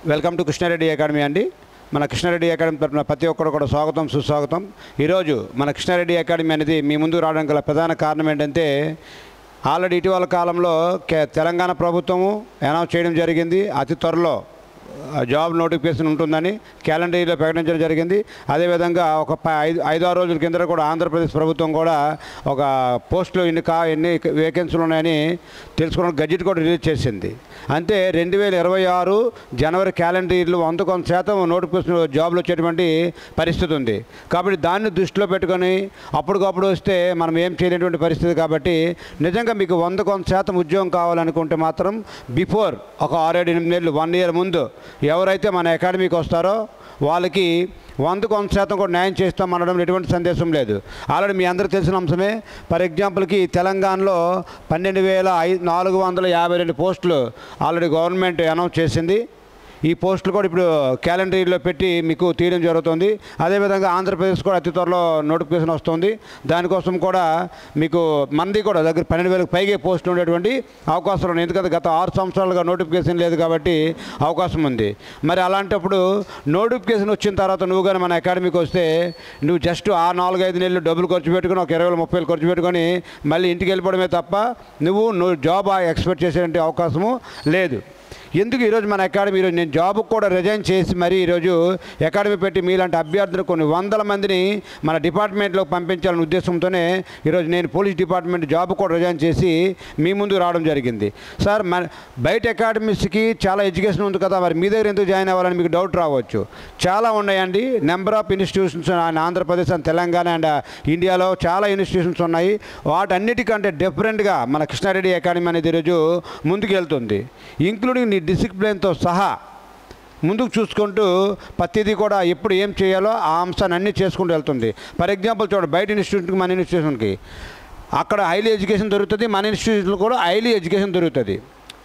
Welcome to Krishna Reddy academy అండి. మన Krishna Reddy academy తరఫున ప్రతి ఒక్కరు కూడా స్వాగతం సుస్వాగతం. ఈరోజు మన కృష్ణారెడ్డి అకాడమీ అనేది మీ ముందు రావడానికి గల ప్రధాన కారణం ఏంటంటే, ఆల్రెడీ ఇటీవల కాలంలో తెలంగాణ ప్రభుత్వము అనౌన్స్ చేయడం జరిగింది. అతి త్వరలో జాబ్ నోటిఫికేషన్ ఉంటుందని క్యాలెండర్లో ప్రకటించడం జరిగింది. అదేవిధంగా ఒక 5-6 రోజుల కింద కూడా ఆంధ్రప్రదేశ్ ప్రభుత్వం కూడా ఒక పోస్టులు ఎన్ని వేకెన్సీలు ఉన్నాయని తెలుసుకోవడానికి గజెట్ కూడా రిలీజ్ చేసింది. అంతే 2026 జనవరి క్యాలెండర్లు 100% నోటిఫికేషన్ జాబ్లు వచ్చేటువంటి పరిస్థితి ఉంది. కాబట్టి దాన్ని దృష్టిలో పెట్టుకొని అప్పటికప్పుడు వస్తే మనం ఏం చేయలేటువంటి పరిస్థితి. కాబట్టి నిజంగా మీకు 100% ఉద్యోగం కావాలనుకుంటే మాత్రం బిఫోర్ ఒక 6-8 నెలలు 1 ఇయర్ ముందు ఎవరైతే మన అకాడమీకి వస్తారో వాళ్ళకి 100% కూడా న్యాయం చేస్తామనడం ఎటువంటి సందేశం లేదు. ఆల్రెడీ మీ అందరూ తెలిసిన అంశమే. ఫర్ ఎగ్జాంపుల్కి తెలంగాణలో 12,452 పోస్టులు ఆల్రెడీ గవర్నమెంట్ అనౌన్స్ చేసింది. ఈ పోస్టులు కూడా ఇప్పుడు క్యాలెండర్లో పెట్టి మీకు తీయడం జరుగుతుంది. అదేవిధంగా ఆంధ్రప్రదేశ్ కూడా అతి త్వరలో నోటిఫికేషన్ వస్తుంది. దానికోసం కూడా మీకు మంది కూడా దగ్గర 12,000కు పైగా పోస్టులు ఉండేటువంటి అవకాశం ఉంది. ఎందుకంటే గత 6 సంవత్సరాలుగా నోటిఫికేషన్ లేదు కాబట్టి అవకాశం ఉంది. మరి అలాంటప్పుడు నోటిఫికేషన్ వచ్చిన తర్వాత నువ్వు కానీ మన అకాడమీకి వస్తే నువ్వు జస్ట్ ఆ 4-5 నెలలు డబ్బులు ఖర్చు పెట్టుకుని ఒక 20,000-30,000 ఖర్చు పెట్టుకొని మళ్ళీ ఇంటికి వెళ్ళిపోవడమే తప్ప నువ్వు జాబ్ ఎక్స్పెక్ట్ చేసేటువంటి అవకాశము లేదు. ఎందుకు ఈరోజు మన అకాడమీ ఈరోజు నేను జాబ్కి కూడా రిజైన్ చేసి మరీ ఈరోజు అకాడమీ పెట్టి మీలాంటి అభ్యర్థులు కొన్ని వందల మందిని మన డిపార్ట్మెంట్లోకి పంపించాలనే ఉద్దేశంతోనే ఈరోజు నేను పోలీస్ డిపార్ట్మెంట్ జాబ్ కూడా రిజైన్ చేసి మీ ముందు రావడం జరిగింది. సార్ బయట అకాడమీస్కి చాలా ఎడ్యుకేషన్ ఉంది కదా, మరి మీ దగ్గర ఎందుకు జాయిన్ అవ్వాలని మీకు డౌట్ రావచ్చు. చాలా ఉన్నాయండి. Number of institutions Andhra Pradesh and Telangana and ఇండియాలో చాలా ఇన్స్టిట్యూషన్స్ ఉన్నాయి. వాటన్నిటికంటే డిఫరెంట్గా మన కృష్ణారెడ్డి అకాడమీ అనేది ఈరోజు ముందుకు వెళ్తుంది. ఇంక్లూడింగ్ నీ డిసిప్లిన్తో సహా ముందుకు చూసుకుంటూ ప్రతిదీ కూడా ఎప్పుడు ఏం చేయాలో ఆ అంశాన్ని అన్నీ చేసుకుంటూ వెళ్తుంది. ఫర్ ఎగ్జాంపుల్ చూడండి, బయట ఇన్స్టిట్యూట్కి మన ఇన్స్టిట్యూషన్కి అక్కడ హైలీ ఎడ్యుకేషన్ దొరుకుతుంది, మన ఇన్స్టిట్యూషన్లో కూడా హైలీ ఎడ్యుకేషన్ దొరుకుతుంది.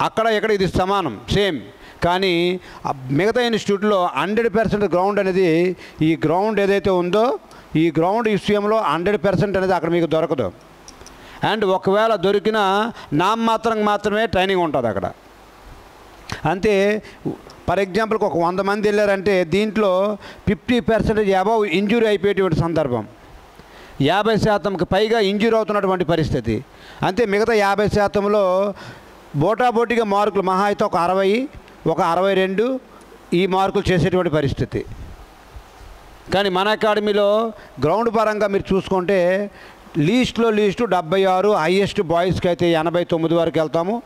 అక్కడ ఇక్కడ ఇది సమానం సేమ్. కానీ మిగతా ఇన్స్టిట్యూట్లో 100% గ్రౌండ్ అనేది ఈ గ్రౌండ్ ఏదైతే ఉందో ఈ గ్రౌండ్ విషయంలో 100% అనేది అక్కడ మీకు దొరకదు. అండ్ ఒకవేళ దొరికినా మాత్రమే ట్రైనింగ్ ఉంటుంది అక్కడ. అంతే. ఫర్ ఎగ్జాంపుల్కి ఒక 100 మంది వెళ్ళారంటే దీంట్లో 50% అబవ్ ఇంజూరీ అయిపోయేటువంటి సందర్భం, 50%కి పైగా ఇంజూరీ అవుతున్నటువంటి పరిస్థితి. అంతే. మిగతా 50%లో బోటాబోటీగా మార్కులు మహా అయితే ఒక 60, ఒక 62 ఈ మార్కులు చేసేటువంటి పరిస్థితి. కానీ మన అకాడమీలో గ్రౌండ్ పరంగా మీరు చూసుకుంటే లీస్ట్లో 76, హైయెస్ట్ బాయ్స్కి అయితే 89 వరకు వెళ్తాము.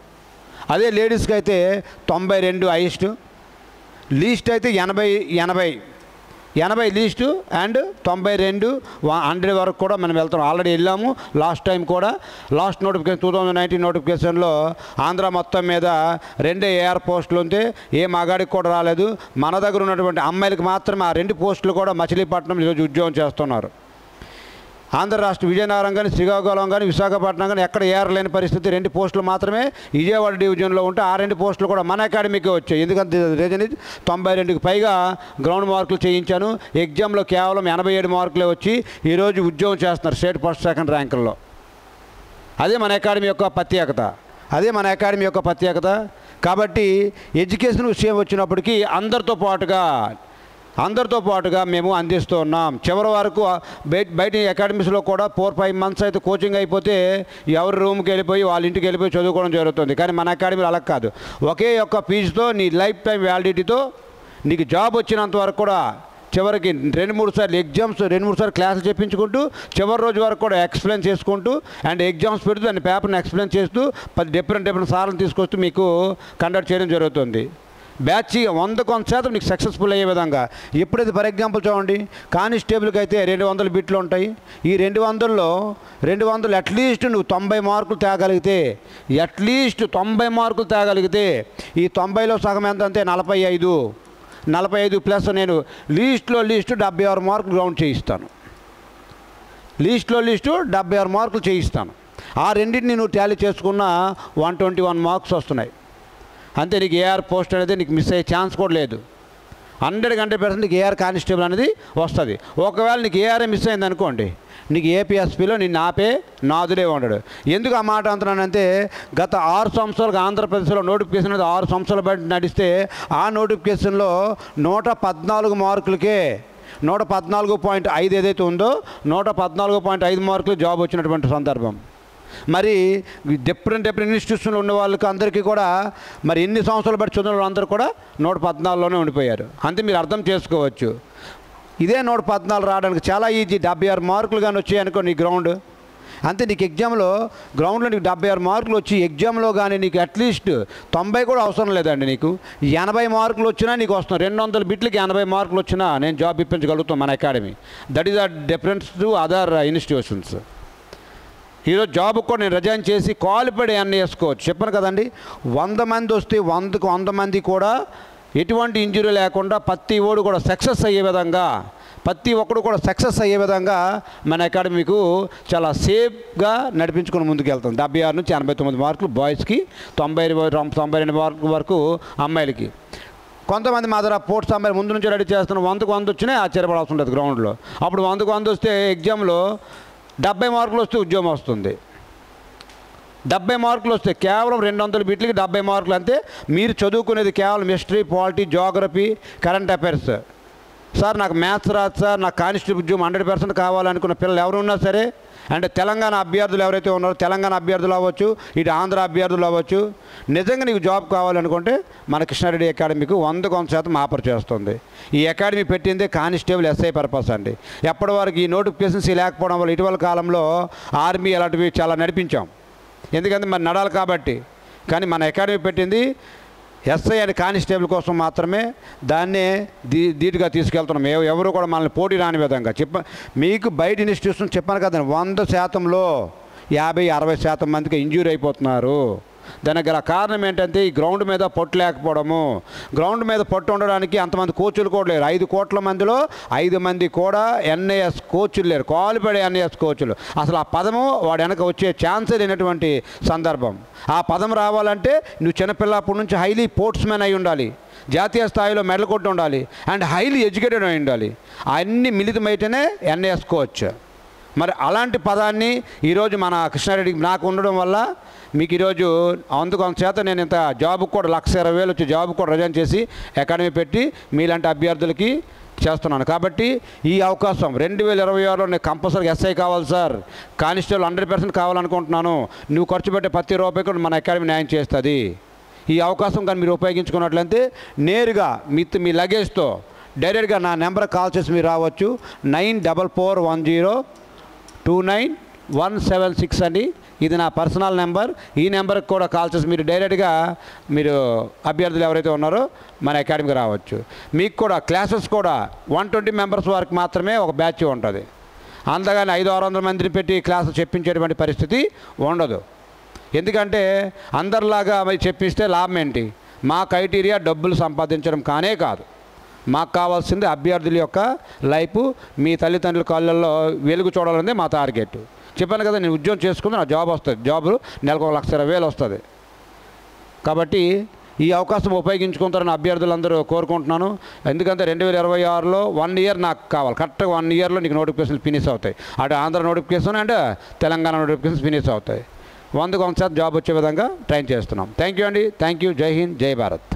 అదే లేడీస్కి అయితే 92 హైయెస్ట్, లీస్ట్ అయితే 80 లీస్టు అండ్ 92 100 వరకు కూడా మనం వెళ్తాం. ఆల్రెడీ వెళ్ళాము లాస్ట్ టైం కూడా. లాస్ట్ నోటిఫికేషన్ 2019 నోటిఫికేషన్లో ఆంధ్ర మొత్తం మీద 2 AR పోస్టులు ఉంటే ఏ మగాడికి కూడా రాలేదు. మన దగ్గర ఉన్నటువంటి అమ్మాయిలకు మాత్రమే ఆ 2 పోస్టులు కూడా మచిలీపట్నం ఈరోజు ఉద్యోగం చేస్తున్నారు. ఆంధ్ర రాష్ట్ర విజయనగరం కానీ శ్రీకాకుళం కానీ విశాఖపట్నం కానీ ఎక్కడ ఏఆర్ లేని పరిస్థితి. 2 పోస్టులు మాత్రమే విజయవాడ డివిజన్లో ఉంటే ఆ 2 పోస్టులు కూడా మన అకాడమీకే వచ్చాయి. ఎందుకంటే రీజన్ 92కి పైగా గ్రౌండ్ మార్కులు చేయించాను. ఎగ్జామ్లో కేవలం 87 మార్కులే వచ్చి ఈరోజు ఉద్యోగం చేస్తున్నారు స్టేట్ ఫస్ట్ సెకండ్ ర్యాంకుల్లో. అదే మన అకాడమీ యొక్క ప్రత్యేకత. కాబట్టి ఎడ్యుకేషన్ విషయం వచ్చినప్పటికీ అందరితో పాటుగా మేము అందిస్తూ ఉన్నాం. చివరి వరకు బయట అకాడమీస్లో కూడా 4-5 మంత్స్ అయితే కోచింగ్ అయిపోతే ఎవరి రూమ్కి వెళ్ళిపోయి వాళ్ళ ఇంటికి వెళ్ళిపోయి చదువుకోవడం జరుగుతుంది. కానీ మన అకాడమీలో అలా కాదు. ఒకే యొక్క ఫీజుతో నీ లైఫ్ టైం వ్యాలిడిటీతో నీకు జాబ్ వచ్చినంత వరకు కూడా చివరికి 2-3 సార్లు ఎగ్జామ్స్ 2-3 సార్లు క్లాసులు చెప్పించుకుంటూ చివరి రోజు వరకు కూడా ఎక్స్ప్లెయిన్ చేసుకుంటూ అండ్ ఎగ్జామ్స్ పెడుతూ దాని పేపర్ని ఎక్స్ప్లెయిన్ చేస్తూ డిఫరెంట్ సార్లు తీసుకొస్తూ మీకు కండక్ట్ చేయడం జరుగుతుంది. బ్యాచ్ 100% నీకు సక్సెస్ఫుల్ అయ్యే విధంగా. ఎప్పుడైతే ఫర్ ఎగ్జాంపుల్ చూడండి, కానిస్టేబుల్కి అయితే 200 బిట్లు ఉంటాయి. ఈ 200లో అట్లీస్ట్ నువ్వు 90 మార్కులు తేగలిగితే ఈ 90లో సగం ఎంత అంటే 45 ప్లస్ నేను లీస్ట్లో 76 మార్కులు గ్రౌండ్ చేయిస్తాను. లీస్ట్లో 76 మార్కులు చేయిస్తాను. ఆ రెండింటిని నువ్వు టాలీ చేసుకున్న 121 మార్క్స్ వస్తున్నాయి. అంతే. నీకు ఏఆర్ పోస్ట్ అనేది నీకు మిస్ అయ్యే ఛాన్స్ కూడా లేదు. 100% నీకు ఏఆర్ కానిస్టేబుల్ అనేది వస్తుంది. ఒకవేళ నీకు ఏఆర్ఏ మిస్ అయింది అనుకోండి, నీకు ఏపీఎస్పీలో నిన్ను ఆపే నాదులే ఉండడు. ఎందుకు ఆ మాట అంటున్నానంటే గత 6 సంవత్సరాలుగా ఆంధ్రప్రదేశ్లో నోటిఫికేషన్ అనేది 6 సంవత్సరాల బట్టి నడిస్తే ఆ నోటిఫికేషన్లో 114 మార్కులకే 114.5 ఏదైతే ఉందో 114.5 మార్కులు జాబ్ వచ్చినటువంటి సందర్భం. మరి డిఫరెంట్ ఇన్స్టిట్యూషన్లో ఉన్న వాళ్ళకి అందరికీ కూడా మరి ఎన్ని సంవత్సరాలు బట్టి చదివిన వాళ్ళందరూ కూడా 114లోనే ఉండిపోయారు. అంతే మీరు అర్థం చేసుకోవచ్చు. ఇదే 114 రావడానికి చాలా ఈజీ. 76 మార్కులు కానీ వచ్చాయనుకో నీ గ్రౌండ్ అంతే. నీకు ఎగ్జామ్లో గ్రౌండ్లో నీకు 76 మార్కులు వచ్చి ఎగ్జామ్లో కానీ నీకు అట్లీస్ట్ 90 కూడా అవసరం లేదండి. నీకు 80 మార్కులు వచ్చినా నీకు వస్తాం. 200 బిట్లకి 80 మార్కులు వచ్చినా నేను జాబ్ ఇప్పించగలుగుతాం మన academy. That is the difference to other institutions. ఈరోజు జాబ్ కూడా నేను రిజైన్ చేసి క్వాలిఫైడ్ అన్నీ వేసుకోవచ్చు. చెప్పాను కదండి, 100 మంది వస్తే 100కు 100 మంది కూడా ఎటువంటి ఇంజురీ లేకుండా ప్రతి ఓడు కూడా సక్సెస్ అయ్యే విధంగా, ప్రతి ఒక్కడు కూడా సక్సెస్ అయ్యే విధంగా మన అకాడమీకు చాలా సేఫ్గా నడిపించుకుని ముందుకు వెళ్తాం. 76 నుంచి 89 మార్కులు బాయ్స్కి, 92 మార్కుల వరకు అమ్మాయిలకి. కొంతమంది మా దగ్గర పోర్ట్స్ అమ్మాయిలు ముందు నుంచి రెడీ చేస్తున్నాం. 100కు 100 వచ్చినా ఆశ్చర్యపడాల్సి ఉంటుంది గ్రౌండ్లో. అప్పుడు 100కు 100 వస్తే ఎగ్జామ్లో 70 మార్కులు వస్తే ఉద్యోగం వస్తుంది. 70 మార్కులు వస్తే కేవలం 200 బిట్లకి 70 మార్కులు. అంతే. మీరు చదువుకునేది కేవలం history, polity, Geography, current affairs. Sir నాకు మ్యాథ్స్ రాదు సార్, నాకు కానిస్టేబుల్ ఉద్యోగం 100% కావాలనుకున్న పిల్లలు ఎవరు ఉన్నా సరే, అంటే తెలంగాణ అభ్యర్థులు ఎవరైతే ఉన్నారో, తెలంగాణ అభ్యర్థులు అవ్వచ్చు, ఇటు ఆంధ్ర అభ్యర్థులు అవ్వచ్చు, నిజంగా నీకు జాబ్ కావాలనుకుంటే మన కృష్ణారెడ్డి అకాడమీకి 100% ఆఫర్ చేస్తుంది. ఈ అకాడమీ పెట్టిందే కానిస్టేబుల్ ఎస్ఐ పర్పస్ అండి. ఎప్పటి వరకు ఈ నోటిఫికేషన్స్ లేకపోవడం వల్ల ఇటీవల కాలంలో ఆర్మీ అలాంటివి చాలా నడిపించాం. ఎందుకంటే మరి నడాలి కాబట్టి. కానీ మన అకాడమీ పెట్టింది ఎస్ఐ అని కానిస్టేబుల్ కోసం మాత్రమే. దాన్నే ధీటుగా తీసుకెళ్తున్నాం. ఎవరు కూడా మనల్ని పోటీ రాని విధంగా మీకు బయట ఇన్స్టిట్యూషన్ చెప్పాను కదండి, 100%లో 50-60% మందికి ఇంజ్యూరీ అయిపోతున్నారు. దానికి గల కారణం ఏంటంటే ఈ గ్రౌండ్ మీద పట్టు లేకపోవడము. గ్రౌండ్ మీద పట్టు ఉండడానికి అంతమంది కోచ్లు కూడా లేరు. 5 కోట్ల మందిలో 5 మంది కూడా ఎన్ఏఎస్ కోచ్లు లేరు, క్వాలిఫైడ్ ఎన్ఏఎస్ కోచ్లు. అసలు ఆ పదము వాడు వెనక వచ్చే ఛాన్సే లేనటువంటి సందర్భం. ఆ పదం రావాలంటే నువ్వు చిన్నపిల్లప్పటి నుంచి హైలీ స్పోర్ట్స్ మ్యాన్ అయి ఉండాలి, జాతీయ స్థాయిలో మెడల్ కొట్టి ఉండాలి, అండ్ హైలీ ఎడ్యుకేటెడ్ అయి ఉండాలి. అన్నీ మిళితమైతేనే ఎన్ఏఎస్ కోచ్. మరి అలాంటి పదాన్ని ఈరోజు మన కృష్ణారెడ్డికి నాకు ఉండడం వల్ల మీకు ఈరోజు 100% నేను ఇంత జాబ్ కూడా 1,20,000 వచ్చి జాబ్ కూడా రిజైన్ చేసి అకాడమీ పెట్టి మీలాంటి అభ్యర్థులకి చేస్తున్నాను. కాబట్టి ఈ అవకాశం 2026లో నేను కంపల్సరీ ఎస్ఐ కావాలి సార్, కానిస్టేబుల్ 100% కావాలనుకుంటున్నాను, నువ్వు ఖర్చు పెట్టే ప్రతి రూపాయి కూడా మన అకాడమీ న్యాయం చేస్తుంది. ఈ అవకాశం కానీ మీరు ఉపయోగించుకున్నట్లయితే నేరుగా మీ లగేజ్తో డైరెక్ట్గా నా నెంబర్ కాల్ చేసి మీరు రావచ్చు. 9410292176 అండి. ఇది నా పర్సనల్ నెంబర్. ఈ నెంబర్కి కూడా కాల్ చేసి మీరు డైరెక్ట్గా మీరు అభ్యర్థులు ఎవరైతే ఉన్నారో మన అకాడమీకి రావచ్చు. మీకు కూడా క్లాసెస్ కూడా 120 మెంబర్స్ వరకు మాత్రమే ఒక బ్యాచ్ ఉంటుంది. అంతగాని 500-600 మందిని పెట్టి క్లాసులు చెప్పించేటువంటి పరిస్థితి ఉండదు. ఎందుకంటే అందరిలాగా చెప్పిస్తే లాభం ఏంటి? మా క్రైటీరియా డబ్బులు సంపాదించడం కానే కాదు. మాకు కావాల్సింది అభ్యర్థుల యొక్క లైఫ్, మీ తల్లిదండ్రుల కాళ్ళల్లో వెలుగు చూడాలనేది మా టార్గెట్. చెప్పాను కదా, నేను ఉద్యోగం చేసుకుంటే నా జాబ్ వస్తుంది. జాబ్ నెలకు 1,20,000 వస్తుంది. కాబట్టి ఈ అవకాశం ఉపయోగించుకుంటారని అభ్యర్థులందరూ కోరుకుంటున్నాను. ఎందుకంటే 2026లో 1 ఇయర్ నాకు కావాలి. కరెక్ట్గా 1 ఇయర్లో నీకు నోటిఫికేషన్లు ఫినిష్ అవుతాయి. అటు Andhra notification and Telangana notifications finish అవుతాయి. 100% జాబ్ వచ్చే విధంగా ట్రైన్ చేస్తున్నాం. థ్యాంక్ యూ అండి. Thank you. జై హింద్, జై భారత్.